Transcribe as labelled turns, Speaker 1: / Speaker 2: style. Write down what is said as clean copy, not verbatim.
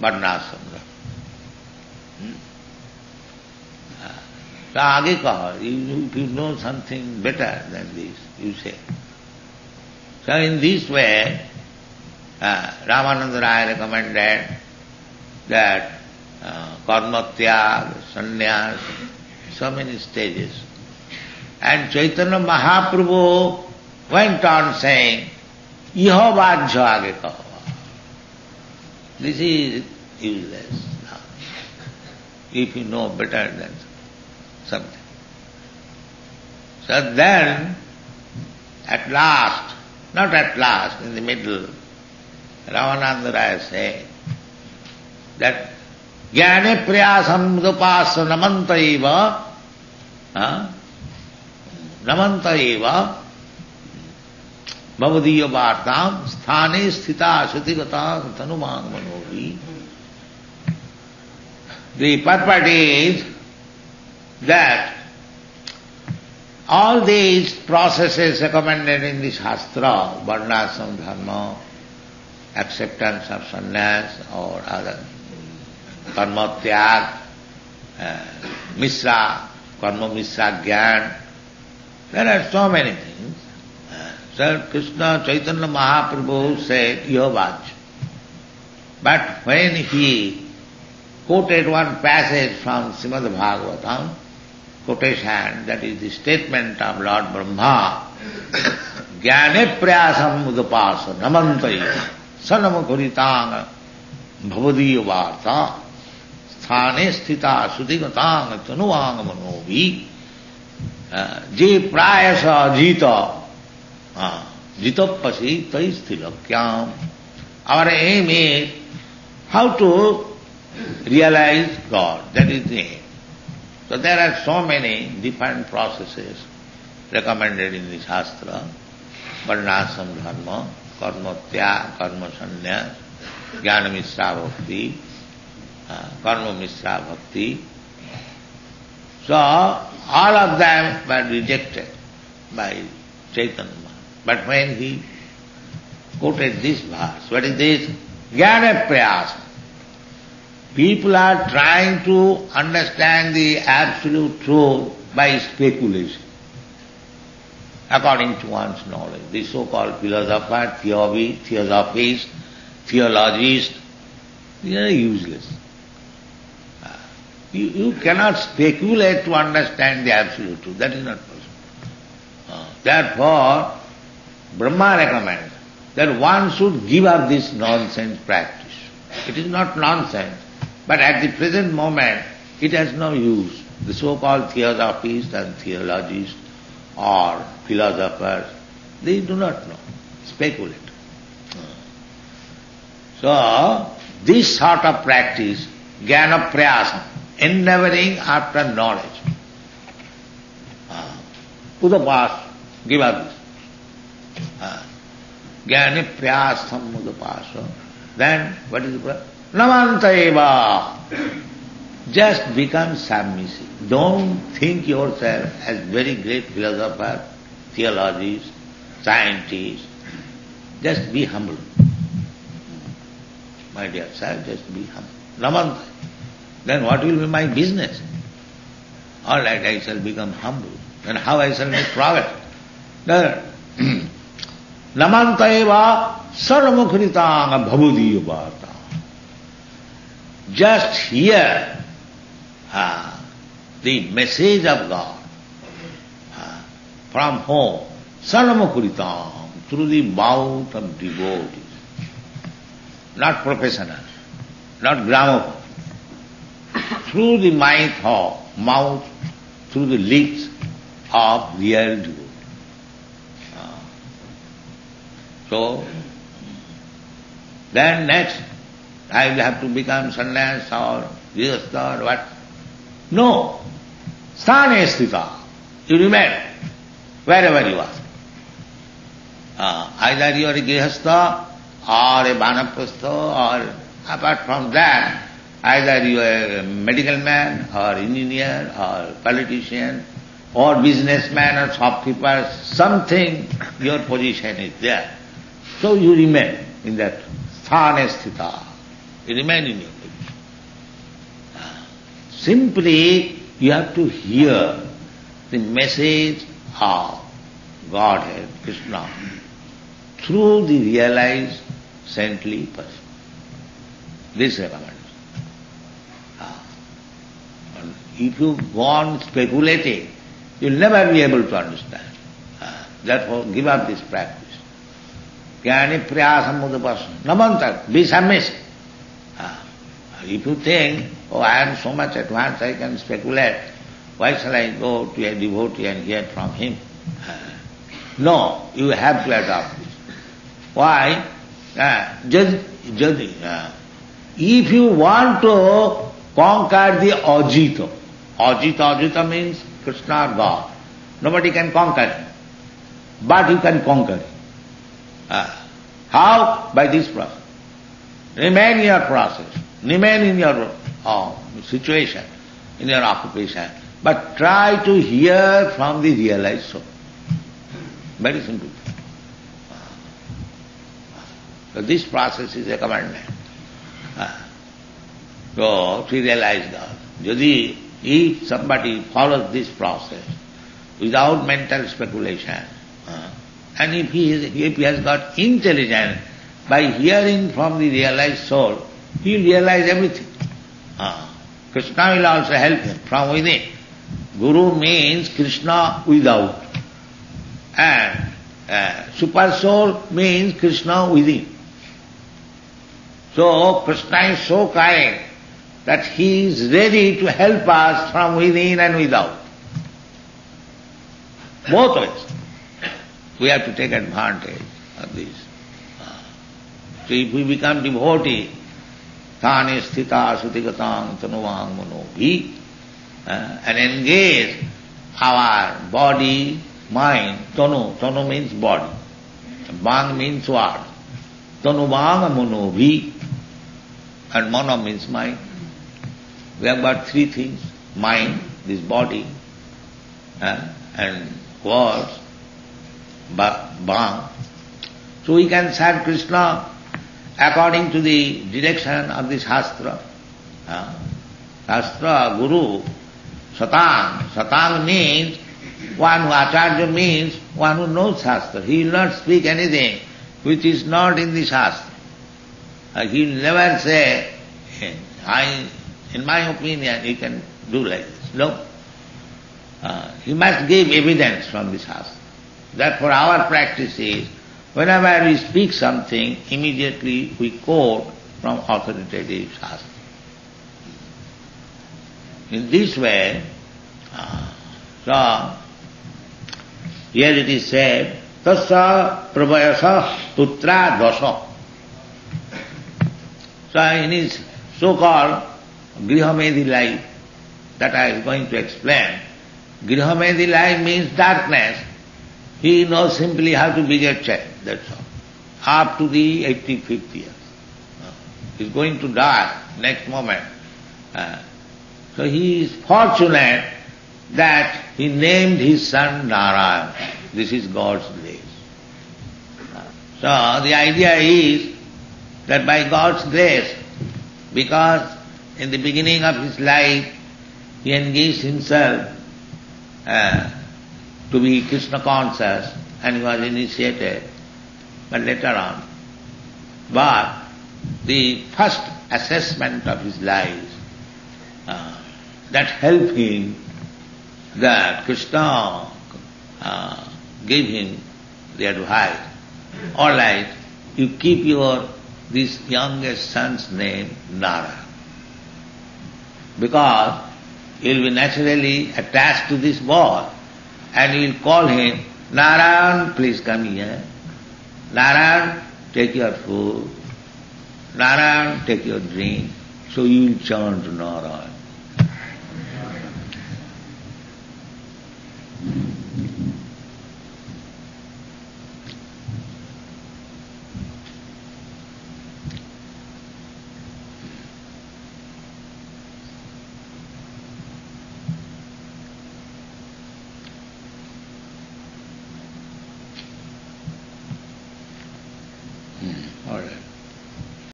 Speaker 1: वर्णाश्रम। तो आगे कहो, if you know something better than this, you say. So in this way, Ramananda Raya recommended that karma tyag, sannyas, so many stages. And Chaitanya Mahaprabhu went on saying, iho vajja age kaho. This is useless now, if you know better than something. So then, at last, not at last, in the middle, Ramananda Raya said that jnane priyasam udapasya namanta eva bhavadiya vartam sthane sthita sutigata tanumang manovi. The purport is that all these processes recommended in the Shastra, varnasam dharma, acceptance of sannyas or other, karma tyag, misra, karma misra gyan, there are so many things. So Krishna Chaitanya Mahaprabhu said, iho vajja. But when he quoted one passage from Srimad Bhagavatam, quotation, that is the statement of Lord Brahma, jnane priyasam udapasa namantaya sanamakuritang bhavadiya varta sthane sthita sudigatang tanuvang manovi je prayasa jita jitapasi taisthirakyam. Our aim is how to realize God, that is the aim. So there are so many different processes recommended in the Shastra, varnasam dharma, karma tyag, karma sannyas, jnana misra bhakti, karma misra bhakti. So all of them were rejected by Chaitanya. But when he quoted this verse, what is this? Jnana prayasa. People are trying to understand the absolute truth by speculation, according to one's knowledge. The so-called philosopher, theosophists, theologists, they are useless. You cannot speculate to understand the absolute truth. That is not possible. Therefore, Brahma recommends that one should give up this nonsense practice. It is not nonsense, but at the present moment it has no use. The so-called theosophists and theologists or philosophers, they do not know, speculate. So, this sort of practice, jnana prayasam, endeavoring after knowledge. Udapas, give up this. Jnana prayasam udapasa. Then, what is the prayer? Namanta eva. Just become submissive. Don't think yourself as very great philosopher, theologist, scientist. Just be humble. My dear sir, just be humble. Namanta. Then what will be my business? All right, I shall become humble. Then how I shall make profit? Namanta eva sarvamukhritang bhavadiya varta. Just hear the message of God. From whom? Sarvamukhritang, through the mouth of devotees. Not professional, not gramophone. Through the mouth, through the lips of real devotees. So, then next, I will have to become sannyas or grihastha or what? No. Sthane sthita. You remain wherever you are. Either you are a grihastha or a vanaprastha, or apart from that, either you are a medical man or engineer or politician or businessman or shopkeeper, something, your position is there. So you remain in that sthane sthita. You remain in your position. Simply you have to hear the message of Godhead, Krishna, through the realized saintly person. This recommendation. If you go on speculating, you will never be able to understand. Therefore, give up this practice. Jnani prayasam mudapasam. Namantak, be submissive. If you think, oh, I am so much advanced, I can speculate, why shall I go to a devotee and hear from him? No, you have to adopt this. Why? If you want to conquer the Ajita, Ajita means Krishna or God. Nobody can conquer him. But you can conquer him. How? By this process. Remain in your process. Remain in your situation, in your occupation. But try to hear from the realized soul. Very simple. So this process is a commandment. So to realize God. If somebody follows this process without mental speculation, and if he has got intelligence, by hearing from the realized soul, he will realize everything. Krishna will also help him from within. Guru means Krishna without. And super soul means Krishna within. So Krishna is so kind that he is ready to help us from within and without. Both ways. We have to take advantage of this. So if we become devotee, thane sthita sutigatang tanuvang manobhi, and engage our body, mind, tanu means body, bang means sword, tanuvang manobhi, and mano means mind. We have got three things, mind, this body, and words, bang. So we can serve Krishna according to the direction of the Shastra. Shastra, Guru, Satang. Satang means one who, Acharya means one who knows Shastra. He will not speak anything which is not in the Shastra. He will never say, in my opinion, you can do like this. No. He must give evidence from the Shastra. Therefore our practice is, whenever we speak something, immediately we quote from authoritative Shastra. In this way, so here it is said, Tasya Prabhayasa Putra Dasa. So in his so-called Grihamedi life that I was going to explain, Grihamedi life means darkness. He knows simply how to beget child, that's all. Up to the 85th year. He is going to die next moment. So he is fortunate that he named his son Narayan. This is God's grace. So the idea is that by God's grace, because in the beginning of his life he engaged himself to be Krishna conscious and he was initiated, but later on. But the first assessment of his life that helped him, that Krishna gave him the advice, all right, you keep this youngest son's name Narayan, because he will be naturally attached to this boy, and you will call him, Narayan, please come here. Narayan, take your food. Narayan, take your drink. So you will chant Narayan.